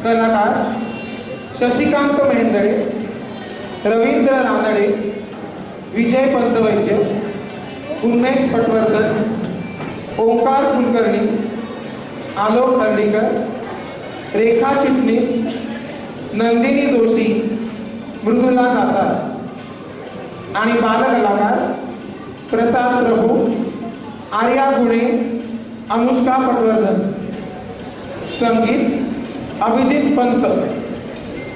कलाकार शशिकांत मेहेंदळे, रवींद्र रानडे, विजय पंतवैद्य, उन्मेष पटवर्धन, ओंकार कुलकर्णी, आलोक हर्डीकर, रेखा चिटणीस, नंदिनी जोशी, मृदुला दातार आणि बालकलाकार प्रसाद प्रभू, आर्या गुणे, अनुष्का पटवर्धन. संगीत अभिजित पंत,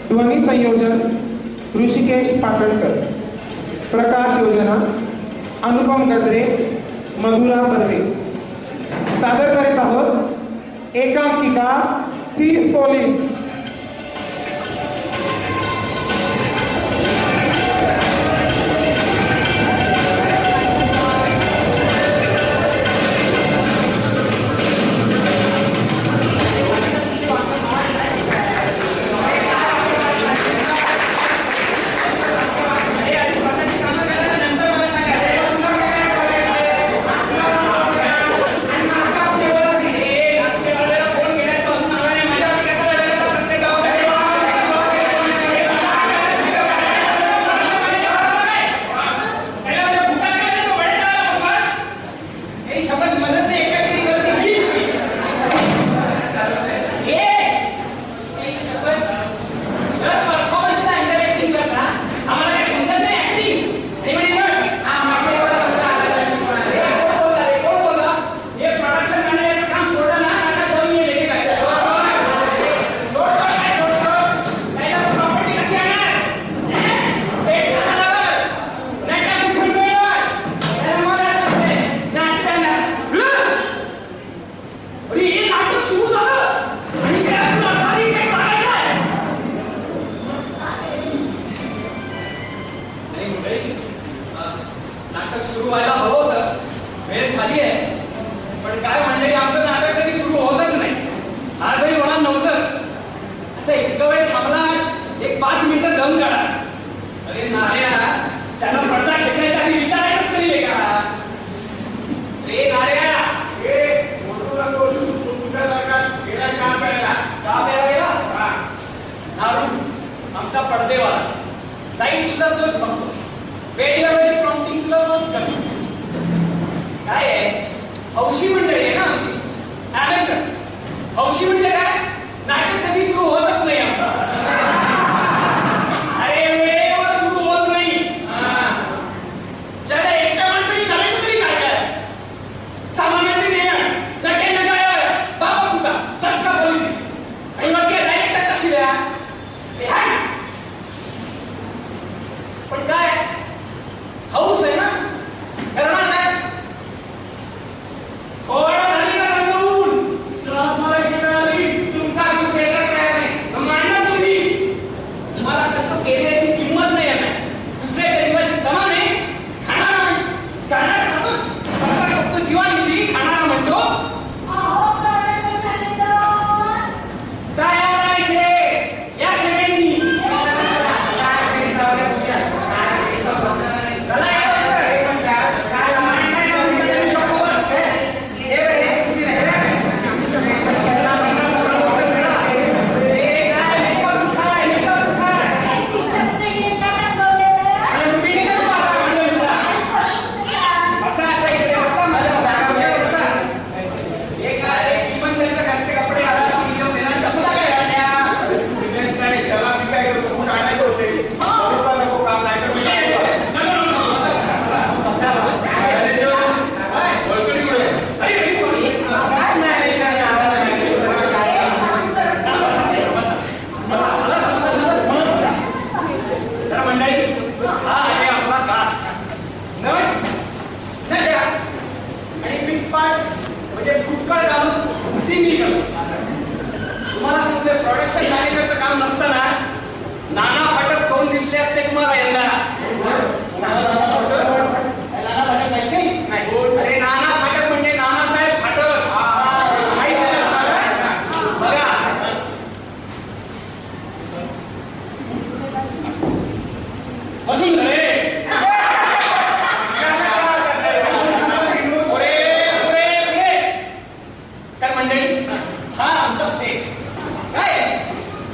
ध्वनी संयोजन ऋषिकेश पाटणकर, प्रकाश योजना अनुपम गद्रे, मधुरा बर्वे. सादर करीत आहोत एकांकिका थीफ पोलीस. नाटक सुरू व्हायला हवं होतं, वेळ झाली आहे, पण काय म्हणले आमचं नाटक कधी सुरू होतच नाही. आजही होणार नव्हतंच. आता इतकं वेळ थांबला, एक 5 मिनिटं दम काढा. अरे नाऱ्या, त्यांना पडदा खेचायच्या आधी विचारायलाच तरी का? रे नाऱ्या, आमचा पडदेवाला लाईट सुद्धा तोच बघतो. वेळेला वेळी प्रॉम्प्टिंग सुद्धा तोच करतो. काय आहे, हौशी मंडळी आहे ना आमची, ॲमेचर. हौशी म्हणजे काय, नाटक कधी सुरू होतच नाही आमचं. अरे वेळेवर सुरू होत नाही. ज्याला एकट्या माणसाने करायचं तरी काय काय, सामान्याचे नियम नटे नगाय बाबा कुठा तस का पॉलिसी आणि मग डायरेक्टर कशी द्या. पण काय हाऊस आहे ना, करणार नाही. थोडं झाली का रंगवून श्राप मारायची वेळ आली.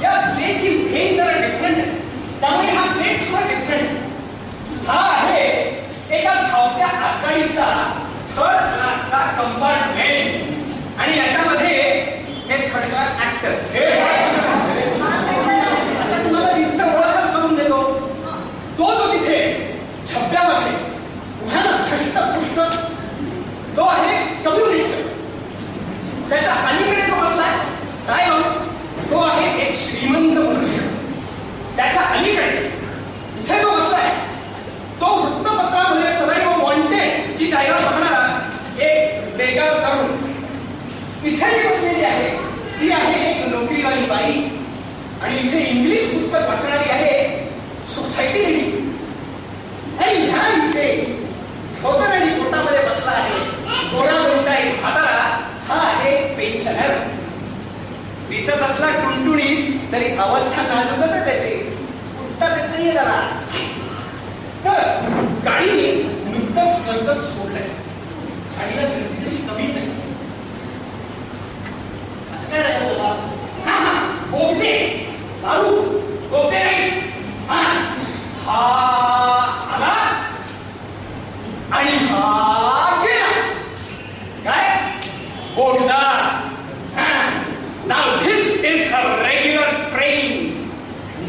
या प्लेची व्हेन जरा डिफरंट आहे, त्यामुळे हा सेट सुद्धा डिफरंट आहे. हा आहे एका धावत्या आगगाडीचा थर्ड क्लासचा कंपार्टमेंट आणि याच्यामध्ये हे थर्ड क्लास ऍक्टर्स. आता तुम्हाला रीतचा ओळखच करून देतो. तो जो तिथे छप्प्यामध्ये धष्टपुष्ट तो आहे कम्युनिस्ट. त्याच्या अलीकडे जो बसलाय काय तो आहे एक श्रीमंत मनुष्य. त्याच्या अलीकडे इथे जो बसलाय तो वृत्तपत्रामध्ये सदैव वॉन्टेड ची जाहिरात बघणारा एक बेकार तरुण. इथे जी बसलेली आहे ती आहे एक नोकरीवाली बाई आणि इथे इंग्लिश पुस्तक वाचणारी आहे सोसायटी लेडी. आणि ह्या इथे धोतर आणि पोटामध्ये बसला आहे गोरा बोलता एक म्हातारा. हा आहे पेन्शनर. दिसत असला टुणटुणीत तरी अवस्था नाजूकच आहे त्याची. उठता येत त्याला. तर गाडीने नुकतंच कर्जत सोडलंय. गाडीला गर्दी तशी कमीच आहे. आता काय राहिलं बाबा? हा बोगदे दारू बोगदे राईट. हा आला आणि हा गेला. काय बोगदा. Now this is a regular train.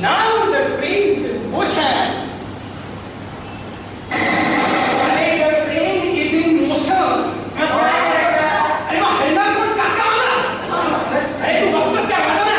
Now the train is in motion. The train is in motion. अरे मग हलणार कोण काका मला? अरे तू बघतोस काय माझं ना?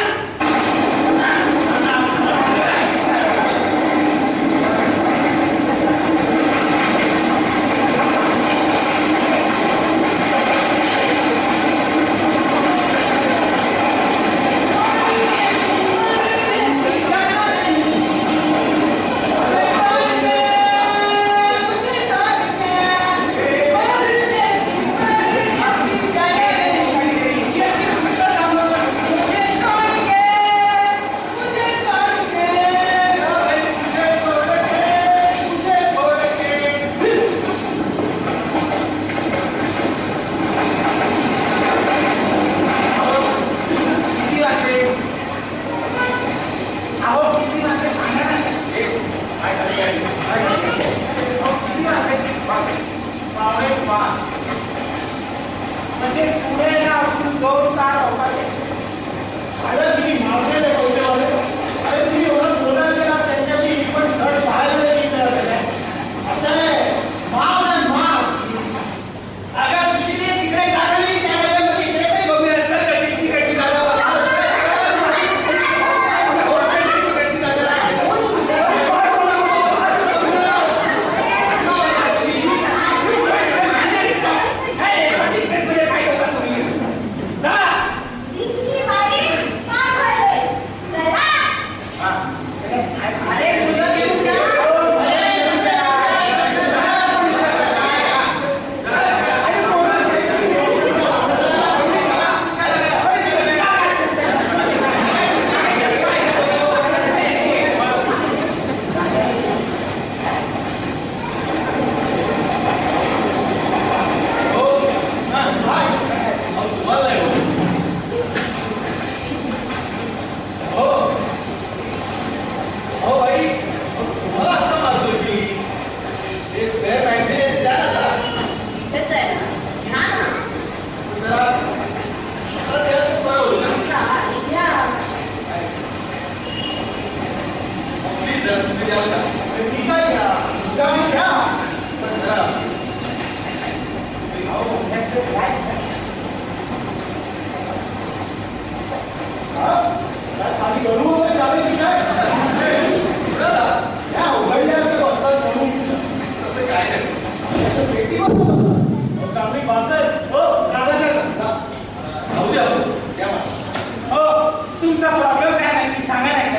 तुमचा प्रॉब्लेम काय नाही सांगा नाही.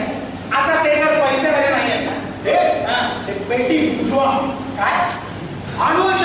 आता ते जर पैसे वगैरे नाही आहेत ना, पेटी काय आणून